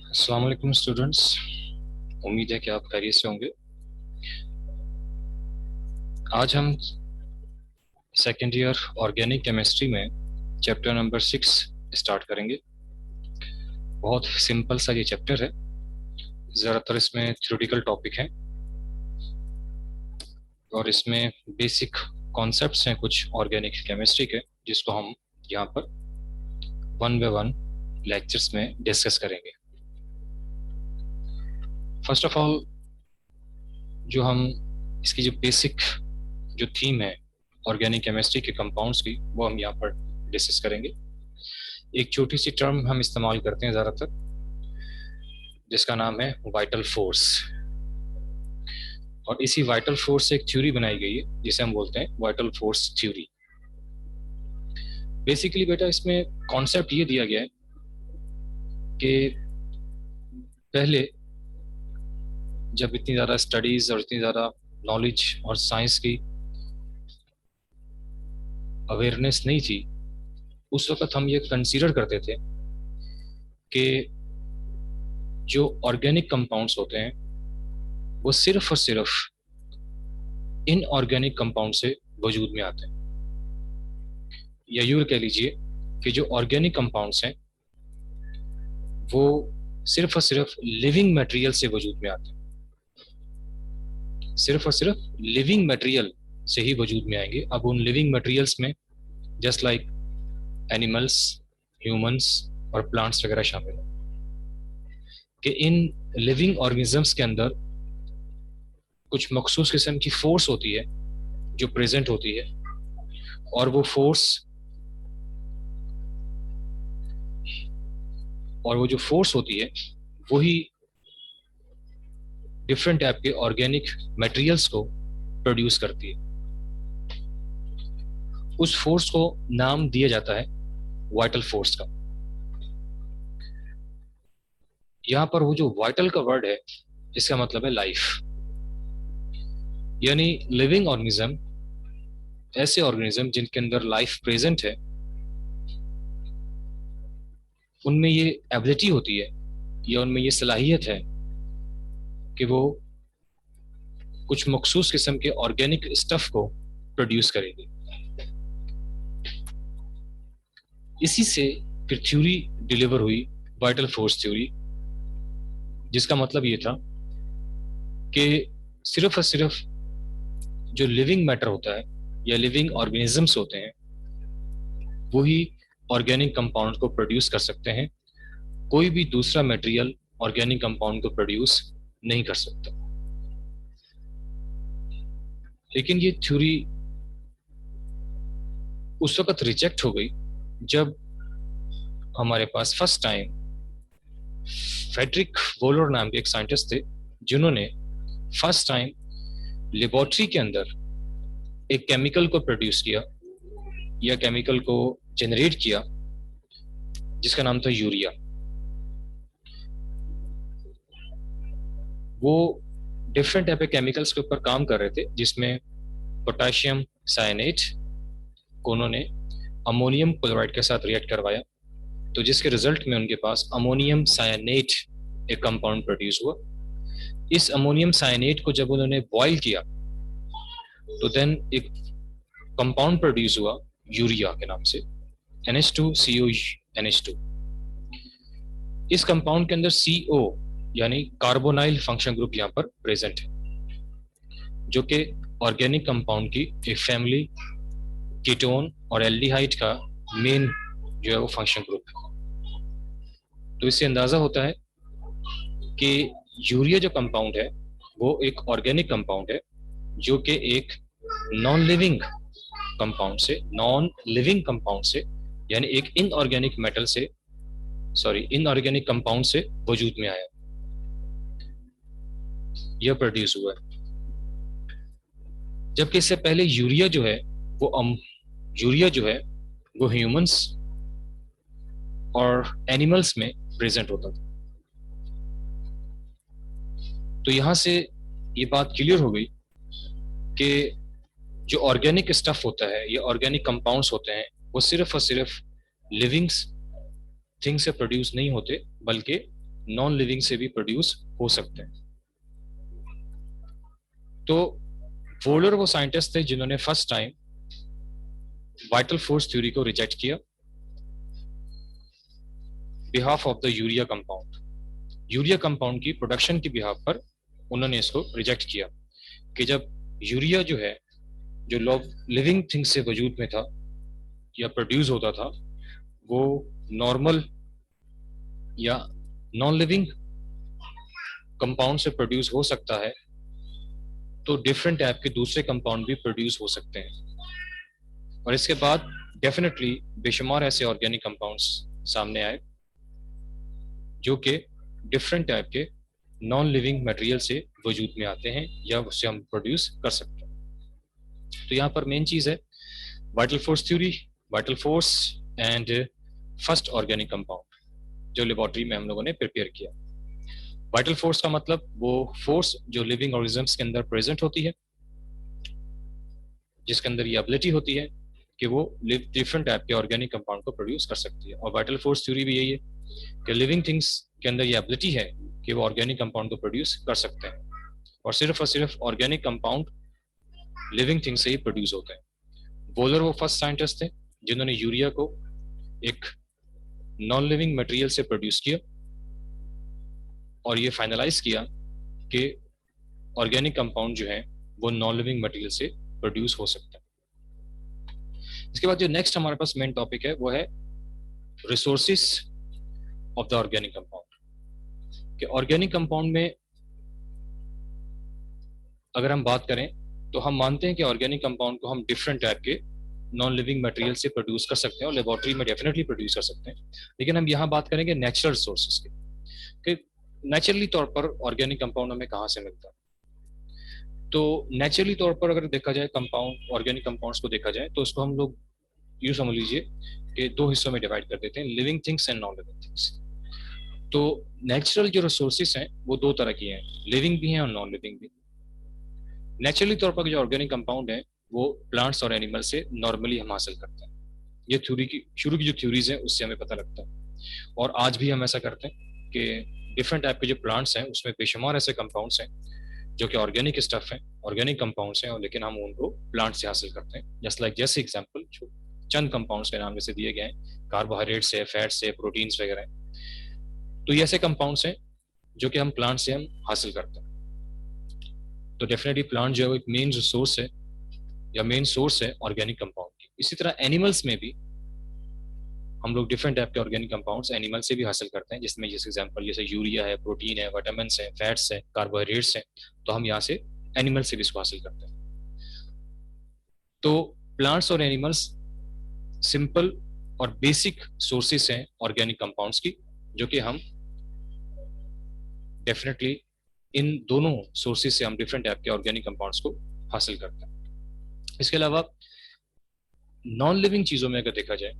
अस्सलाम वालेकुम स्टूडेंट्स। उम्मीद है कि आप खैरियत से होंगे। आज हम सेकेंड ईयर ऑर्गेनिक केमिस्ट्री में चैप्टर नंबर 6 स्टार्ट करेंगे। बहुत सिंपल सा ये चैप्टर है, ज़्यादातर इसमें थ्योरेटिकल टॉपिक हैं और इसमें बेसिक कॉन्सेप्ट्स हैं कुछ ऑर्गेनिक केमिस्ट्री के, जिसको हम यहाँ पर वन बाय वन लेक्चर्स में डिस्कस करेंगे। फर्स्ट ऑफ ऑल जो हम इसकी जो बेसिक जो थीम है ऑर्गेनिक केमिस्ट्री के कंपाउंड्स की, वो हम यहाँ पर डिस्कस करेंगे। एक छोटी सी टर्म हम इस्तेमाल करते हैं ज़्यादातर, जिसका नाम है वाइटल फोर्स, और इसी वाइटल फोर्स से एक थ्योरी बनाई गई है जिसे हम बोलते हैं वाइटल फोर्स थ्योरी। बेसिकली बेटा इसमें कॉन्सेप्ट ये दिया गया है कि पहले जब इतनी ज़्यादा स्टडीज़ और इतनी ज़्यादा नॉलेज और साइंस की अवेयरनेस नहीं थी, उस वक्त हम ये कंसीडर करते थे कि जो ऑर्गेनिक कंपाउंड्स होते हैं वो सिर्फ और सिर्फ इनऑर्गेनिक कंपाउंड से वजूद में आते हैं, या यूँ कह लीजिए कि जो ऑर्गेनिक कंपाउंड्स हैं वो सिर्फ और सिर्फ लिविंग मटेरियल से वजूद में आते हैं। सिर्फ और सिर्फ लिविंग मटेरियल से ही वजूद में आएंगे। अब उन लिविंग मटेरियल्स में जस्ट लाइक एनिमल्स, ह्यूमंस और प्लांट्स वगैरह शामिल हैं, कि इन लिविंग ऑर्गेनिजम्स के अंदर कुछ मखसूस किस्म की फोर्स होती है जो प्रेजेंट होती है, और वो जो फोर्स होती है वही डिफरेंट टाइप के ऑर्गेनिक मटेरियल्स को प्रोड्यूस करती है। उस फोर्स को नाम दिया जाता है वाइटल फोर्स का। यहाँ पर वो जो वाइटल का वर्ड है, इसका मतलब है लाइफ, यानी लिविंग ऑर्गेनिज्म, ऐसे ऑर्गेनिज्म जिनके अंदर लाइफ प्रेजेंट है, उनमें ये एबिलिटी होती है या उनमें ये सलाहियत है कि वो कुछ मखसूस किस्म के ऑर्गेनिक स्टफ को प्रोड्यूस करेंगे। इसी से फिर थ्योरी डिलीवर हुई, वाइटल फोर्स थ्योरी, जिसका मतलब ये था कि सिर्फ और सिर्फ जो लिविंग मैटर होता है या लिविंग ऑर्गेनिजम्स होते हैं वही ऑर्गेनिक कंपाउंड को प्रोड्यूस कर सकते हैं। कोई भी दूसरा मटेरियल ऑर्गेनिक कंपाउंड को प्रोड्यूस नहीं कर सकता। लेकिन ये थ्योरी उस वक्त रिजेक्ट हो गई जब हमारे पास फर्स्ट टाइम फ्रेडरिक वोलर नाम के एक साइंटिस्ट थे, जिन्होंने फर्स्ट टाइम लेबोरेटरी के अंदर एक केमिकल को प्रोड्यूस किया या केमिकल को जनरेट किया, जिसका नाम था यूरिया। वो डिफरेंट टाइप के केमिकल्स के ऊपर काम कर रहे थे, जिसमें पोटेशियम साइनेट को उन्होंने अमोनियम क्लोराइड के साथ रिएक्ट करवाया, तो जिसके रिजल्ट में उनके पास अमोनियम साइनेट एक कंपाउंड प्रोड्यूस हुआ। इस अमोनियम साइनेट को जब उन्होंने बॉयल किया तो देन एक कंपाउंड प्रोड्यूस हुआ यूरिया के नाम से, NH2CONH2। इस कंपाउंड के अंदर CO यानी कार्बोनाइल फंक्शन ग्रुप यहाँ पर प्रेजेंट है, जो कि ऑर्गेनिक कंपाउंड की एक फैमिली कीटोन और एल्डिहाइड का मेन जो है वो फंक्शन ग्रुप है। तो इससे अंदाजा होता है कि यूरिया जो कंपाउंड है वो एक ऑर्गेनिक कंपाउंड है, जो कि एक नॉन लिविंग कंपाउंड से यानी एक इनऑर्गेनिक कंपाउंड से वजूद में आया, यह प्रोड्यूस हुआ है। जबकि इससे पहले यूरिया जो है वो ह्यूमंस और एनिमल्स में प्रेजेंट होता था। तो यहां से ये बात क्लियर हो गई कि जो ऑर्गेनिक स्टफ होता है या ऑर्गेनिक कंपाउंड्स होते हैं वो सिर्फ और सिर्फ लिविंग थिंग से प्रोड्यूस नहीं होते, बल्कि नॉन लिविंग से भी प्रोड्यूस हो सकते हैं। तो वोलर वो साइंटिस्ट थे जिन्होंने first time vital force theory को रिजेक्ट किया behalf of the urea compound. Urea compound की प्रोडक्शन की बिहाफ पर उन्होंने इसको रिजेक्ट किया कि जब यूरिया जो है, जो लिविंग थिंग्स से वजूद में था या प्रोड्यूस होता था, वो नॉर्मल या नॉन लिविंग कंपाउंड से प्रोड्यूस हो सकता है, तो डिफरेंट टाइप के दूसरे कंपाउंड भी प्रोड्यूस हो सकते हैं। और इसके बाद डेफिनेटली बेशुमार ऐसे ऑर्गेनिक कंपाउंड्स सामने आए जो कि डिफरेंट टाइप के नॉन लिविंग मटेरियल से वजूद में आते हैं या उससे हम प्रोड्यूस कर सकते हैं। तो यहाँ पर मेन चीज है vital force theory, vital force and first organic compound जो लेबोरेटरी में हम लोगों ने प्रिपेयर किया। वाइटल फोर्स का मतलब वो फोर्स जो लिविंग ऑर्गेनिजम्स के अंदर प्रेजेंट होती है, जिसके अंदर ये एबिलिटी होती है कि वो डिफरेंट टाइप के ऑर्गेनिक कंपाउंड को प्रोड्यूस कर सकती है। और वाइटल फोर्स थ्योरी भी यही है कि लिविंग थिंग्स के अंदर ये एबिलिटी है कि वो ऑर्गेनिक कंपाउंड को प्रोड्यूस कर सकते हैं, और सिर्फ ऑर्गेनिक कंपाउंड लिविंग थिंग्स से ही प्रोड्यूस होते हैं। वोलर वो फर्स्ट साइंटिस्ट थे जिन्होंने यूरिया को एक नॉन लिविंग मटेरियल से प्रोड्यूस किया और ये फाइनलाइज किया कि ऑर्गेनिक कंपाउंड जो है वो नॉन लिविंग मटेरियल से प्रोड्यूस हो सकता है। इसके बाद जो नेक्स्ट हमारे पास मेन टॉपिक है वो है resources of the organic compound. कि ऑर्गेनिक कंपाउंड में अगर हम बात करें तो हम मानते हैं कि ऑर्गेनिक कंपाउंड को हम डिफरेंट टाइप के नॉन लिविंग मटेरियल से प्रोड्यूस कर सकते हैं और लेबोरेटरी में डेफिनेटली प्रोड्यूस कर सकते हैं। लेकिन हम यहाँ बात करेंगे नेचुरल रिसोर्सेज की, नेचुरली तौर पर ऑर्गेनिक कंपाउंड हमें कहाँ से मिलता है। तो नेचुरली तौर पर अगर देखा जाए कंपाउंड, ऑर्गेनिक कंपाउंड्स को देखा जाए तो उसको हम लोग यूँ समझ लीजिए कि दो हिस्सों में डिवाइड कर देते हैं, living things and non living things. तो नेचुरल जो रिसोर्सेज हैं वो दो तरह की हैं, लिविंग भी हैं और नॉन लिविंग भी। नेचुरली तौर पर जो ऑर्गेनिक कंपाउंड है वो प्लांट्स और एनिमल से नॉर्मली हम हासिल करते हैं। ये थ्योरी की शुरू की जो थ्योरीज है उससे हमें पता लगता है, और आज भी हम ऐसा करते हैं कि डिफरेंट टाइप के जो प्लांट्स हैं उसमें बेशुमार ऐसे कंपाउंड्स हैं जो कि ऑर्गेनिक स्टफ हैं, ऑर्गेनिक कंपाउंड्स हैं, और लेकिन हम उनको प्लांट से हासिल करते हैं। जस्ट लाइक जैसे एग्जांपल जो चंद कंपाउंड्स के नाम जैसे दिए गए हैं, कार्बोहाइड्रेट्स है, फैट्स है, प्रोटीन्स वगैरह हैं, तो ये ऐसे कंपाउंड्स हैं जो कि हम प्लांट से हम हासिल करते हैं। तो डेफिनेटली प्लांट जो है वो एक मेन रिसोर्स है या मेन सोर्स है ऑर्गेनिक कंपाउंड की। इसी तरह एनिमल्स में भी हम लोग डिफरेंट टाइप के ऑर्गेनिक कंपाउंड्स एनिमल से भी हासिल करते हैं, जिसमें जैसे एग्जांपल जैसे यूरिया है, प्रोटीन है, विटामिन है, फैट्स है, कार्बोहाइड्रेट्स है, तो हम यहाँ से एनिमल से भी इसको हासिल करते हैं। तो प्लांट्स और एनिमल्स सिंपल और बेसिक सोर्सेस हैं ऑर्गेनिक कंपाउंड्स की, जो कि हम डेफिनेटली इन दोनों सोर्सेस से हम डिफरेंट टाइप के ऑर्गेनिक कंपाउंड्स को हासिल करते हैं। इसके अलावा नॉन लिविंग चीजों में अगर देखा जाए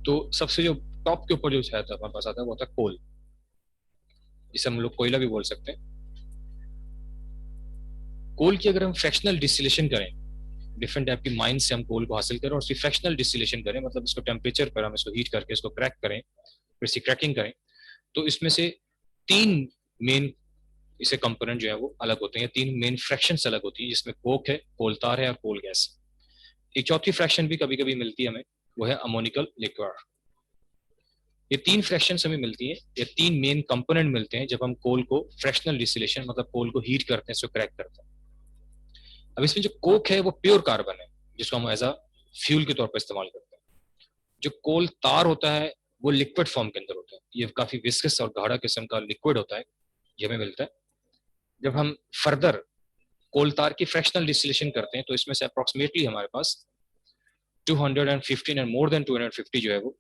तो सबसे जो टॉप के ऊपर जो शायद हमारे पास आता है वो होता है कोल, जिसे हम लोग कोयला भी बोल सकते हैं। कोल की अगर हम फ्रैक्शनल डिस्टिलेशन करें, डिफरेंट टाइप की माइन से हम कोल को हासिल करें और उसकी फ्रैक्शनल डिस्टिलेशन करें, मतलब इसको टेम्परेचर पर हम इसको हीट करके इसको क्रैक करें, फिर इसकी क्रैकिंग करें, तो इसमें से तीन मेन इसे कंपोनेंट जो है वो अलग होते हैं, तीन मेन फ्रैक्शंस अलग होती है, जिसमें कोक है, कोल तार है और कोल गैस। एक चौथी फ्रैक्शन भी कभी कभी मिलती है हमें, वो है अमोनिकल लिक्विड। ये तीन फ्रैक्शंस हमें मिलती हैं, ये तीन मेन कंपोनेंट मिलते हैं जब हम कोल को फ्रैक्शनल डिस्टिलेशन मतलब कोल को हीट करते हैं, इसको क्रैक करते हैं। अब इसमें जो कोक है वो प्योर कार्बन है, जिसको हम एज अ फ्यूल के तौर पर इस्तेमाल करते हैं। जो कोल तार होता है वो लिक्विड फॉर्म के अंदर होता है, ये काफी विस्कस और गाढ़ा किस्म का लिक्विड होता है, ये हमें मिलता है। जब हम फर्दर कोल तार की फ्रैक्शनल डिस्टिलेशन करते हैं तो इसमें से अप्रोक्सीमेटली हमारे पास 215 एंड मोर देन 250 जो है वो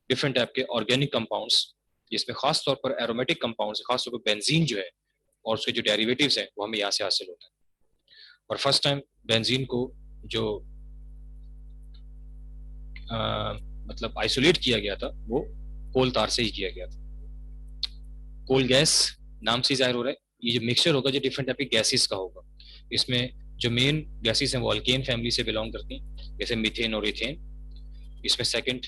डिफरेंट टाइप के ऑर्गेनिक कंपाउंड्स, जिसमें खास तौर पर एरोमेटिक कंपाउंड्स, खास तौर पर बेंजीन जो है और उसके जो डेरिवेटिव्स हैं वो हमें यहाँ से हासिल होता है। और फर्स्ट टाइम बेंजीन को जो मतलब आइसोलेट किया गया था वो कोल तार से ही किया गया था। कोल गैस नाम से जाहिर हो रहा है, ये जो मिक्सचर होगा जो डिफरेंट टाइप के गैसेस का होगा, इसमें जो मेन गैसेस हैं वो अल्केन फैमिली से बिलोंग करती हैं, जैसे मीथेन और इथेन। इसमें सेकंड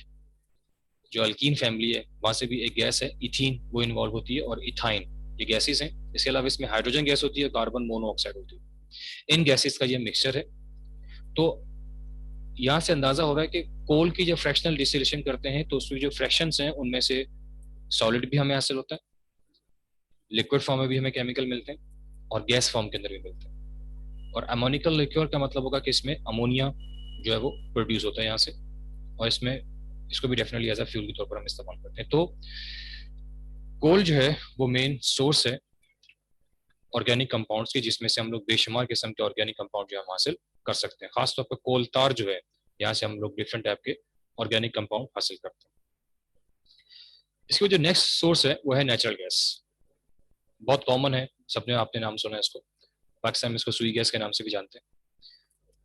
जो अल्कीन फैमिली है वहां से भी एक गैस है इथीन, वो इन्वॉल्व होती है, और इथाइन, ये गैसेस हैं। इसके अलावा इसमें हाइड्रोजन गैस होती है, कार्बन मोनोऑक्साइड होती है। इन गैसेस का ये मिक्सचर है। तो यहाँ से अंदाजा हो रहा है कि कोल की जब फ्रैक्शनल डिस्टिलेशन करते हैं तो उसमें जो फ्रैक्शंस हैं उनमें से सॉलिड भी हमें हासिल होता है, लिक्विड फॉर्म में भी हमें केमिकल मिलते हैं, और गैस फॉर्म के अंदर भी मिलते हैं। और अमोनिकल लिक्योर का मतलब होगा कि इसमें अमोनिया जो है वो प्रोड्यूस होता है यहाँ से, और इसमें इसको भी डेफिनेटली एज अ फ्यूल के तौर पर हम इस्तेमाल करते हैं। तो कोल जो है वो मेन सोर्स है ऑर्गेनिक कंपाउंड्स की, जिसमें से हम लोग बेशुमार किस्म के ऑर्गेनिक कंपाउंड जो हम हासिल कर सकते हैं। खासतौर पर कोल तार जो है, यहाँ से हम लोग डिफरेंट टाइप के ऑर्गेनिक कंपाउंड हासिल करते हैं। इसकी जो नेक्स्ट सोर्स है वो है नेचुरल गैस। बहुत कॉमन है, सबने आपने नाम सुना है इसको, पाकिस्तान में इसको सुई गैस के नाम से भी जानते हैं।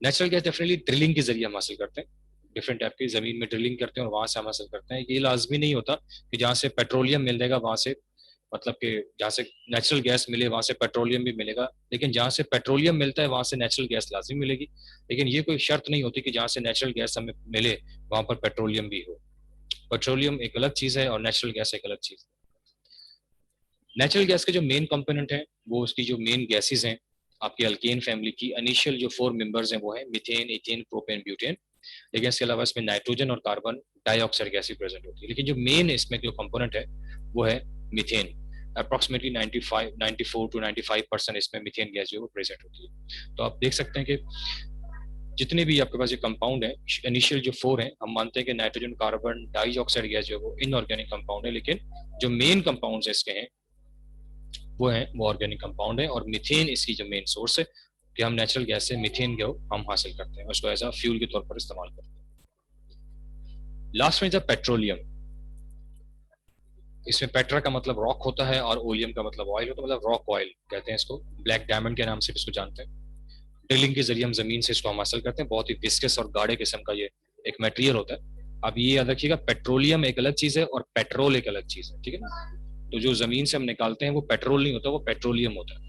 नेचुरल गैस डेफिनेटली ड्रिलिंग के जरिए हम हासिल करते हैं, डिफरेंट टाइप की जमीन में ड्रिलिंग करते हैं और वहां से हम हासिल करते हैं। ये लाजमी नहीं होता कि जहाँ से पेट्रोलियम मिल जाएगा वहां से, मतलब कि जहाँ से नेचुरल गैस मिले वहां से पेट्रोलियम भी मिलेगा, लेकिन जहाँ से पेट्रोलियम मिलता है वहां से नेचुरल गैस लाजमी मिलेगी। लेकिन ये कोई शर्त नहीं होती कि जहाँ से नेचुरल गैस हमें मिले वहां पर पेट्रोलियम भी हो। पेट्रोलियम एक अलग चीज है और नेचुरल गैस एक अलग चीज है। नेचुरल गैस के जो मेन कंपोनेंट हैं, वो उसकी जो मेन गैसेज हैं आपकी अल्केन फैमिली की, इनिशियल जो 4 मेंबर्स हैं वो है मीथेन, इथेन, प्रोपेन, ब्यूटेन। लेकिन इसके अलावा इसमें नाइट्रोजन और कार्बन डाइऑक्साइड गैस भी प्रेजेंट होती है। लेकिन जो मेन इसमें जो कंपोनेंट है वो है मीथेन। अप्रोक्सीमेटली 94 to 95% इसमें मीथेन गैस जो है वो प्रेजेंट होती है। तो आप देख सकते हैं कि जितने भी आपके पास ये कंपाउंड है, इनिशियल जो 4 हैं, हम मानते हैं कि नाइट्रोजन, कार्बन डाइऑक्साइड गैस जो है वो इनऑर्गेनिक कंपाउंड है, लेकिन जो मेन कंपाउंड इसके हैं वो ऑर्गेनिक कंपाउंड है। और मीथेन इसकी जो मेन सोर्स है कि हम नेचुरल गैस से मीथेन जो हम हासिल करते हैं, उसको एज अ फ्यूल के तौर पर इस्तेमाल करते हैं। लास्ट में जब पेट्रोलियम, इसमें पेट्रा का मतलब रॉक होता है और ओलियम का मतलब ऑयल होता है, मतलब रॉक ऑयल कहते हैं इसको, ब्लैक डायमंड के नाम से भी इसको जानते हैं। ड्रिलिंग के जरिए हम जमीन से इसको हम हासिल करते हैं। बहुत ही विस्कस और गाढ़े किस्म का ये एक मटेरियल होता है। अब ये याद रखिएगा, पेट्रोलियम एक अलग चीज है और पेट्रोल एक अलग चीज है, ठीक है ना। तो जो जमीन से हम निकालते हैं वो पेट्रोल नहीं होता, वो पेट्रोलियम होता है।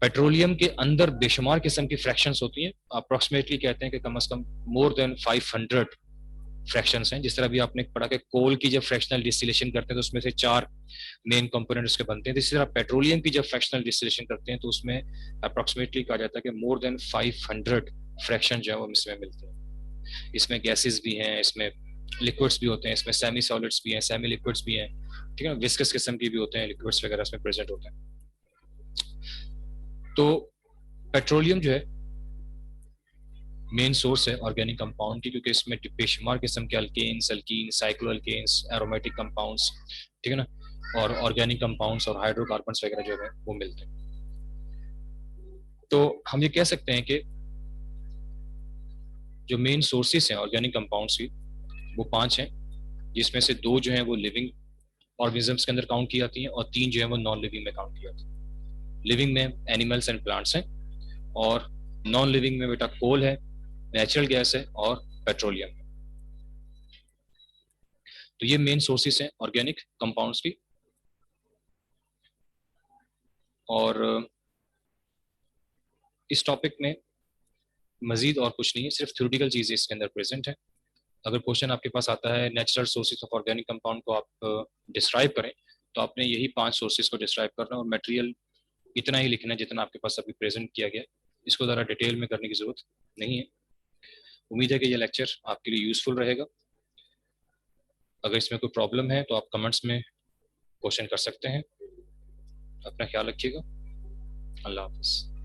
पेट्रोलियम के अंदर बेशुमार किस्म की फ्रैक्शंस होती हैं। अप्रोक्सीमेटली कहते हैं कि कम से कम मोर देन 500 फ्रैक्शंस हैं। जिस तरह भी आपने पढ़ा कि कोल की जब फ्रैक्शनल डिस्टिलेशन करते हैं तो उसमें से 4 मेन कंपोनेंट उसके बनते हैं, तो इसी तरह पेट्रोलियम की जब फ्रैक्शनल डिस्टिलेशन करते हैं तो उसमें अप्रोक्सीमेटली कहा जाता है कि मोर देन 500 फ्रैक्शन जो है वो इसमें मिलते हैं। इसमें गैसेस भी हैं, इसमें लिक्विड्स भी होते हैं, इसमें सेमी सॉलिड्स भी हैं, सेमी लिक्विड्स भी हैं, ठीक है ना, विस्कस किस्म की भी होते हैं, लिक्विड्स वगैरह इसमें प्रेजेंट होते हैं। तो पेट्रोलियम जो है मेन सोर्स है ऑर्गेनिक कंपाउंड की, क्योंकि इसमें बेशुमार किस्म के alkanes, alkene, cycloalkanes, aromatic compounds, ठीक है ना, और ऑर्गेनिक कंपाउंड्स और हाइड्रोकार्बन्स वगैरह जो है वो मिलते हैं। तो हम ये कह सकते हैं कि जो मेन सोर्सेस हैं ऑर्गेनिक कंपाउंड्स की वो 5 हैं, जिसमें से 2 जो हैं वो लिविंग ऑर्गेनिजम्स के अंदर काउंट की जाती हैं और 3 जो है वो नॉन लिविंग में काउंट की जाती हैं। लिविंग में एनिमल्स एंड प्लांट्स हैं, और नॉन लिविंग में बेटा कोल है, नेचुरल गैस है और पेट्रोलियम है। तो ये मेन सोर्सेस हैं ऑर्गेनिक कंपाउंड्स की। और इस टॉपिक में मजीद और कुछ नहीं है, सिर्फ थ्योरेटिकल चीजें इसके अंदर प्रेजेंट है। अगर क्वेश्चन आपके पास आता है natural sources of organic compound को आप डिस्क्राइब करें, तो आपने यही 5 सोर्सेज को डिस्क्राइब करना और मटेरियल इतना ही लिखना है जितना आपके पास अभी प्रेजेंट किया गया। इसको ज़रा डिटेल में करने की जरूरत नहीं है। उम्मीद है कि ये लेक्चर आपके लिए यूजफुल रहेगा। अगर इसमें कोई प्रॉब्लम है तो आप कमेंट्स में क्वेश्चन कर सकते हैं। अपना ख्याल रखिएगा। अल्लाह हाफिज़।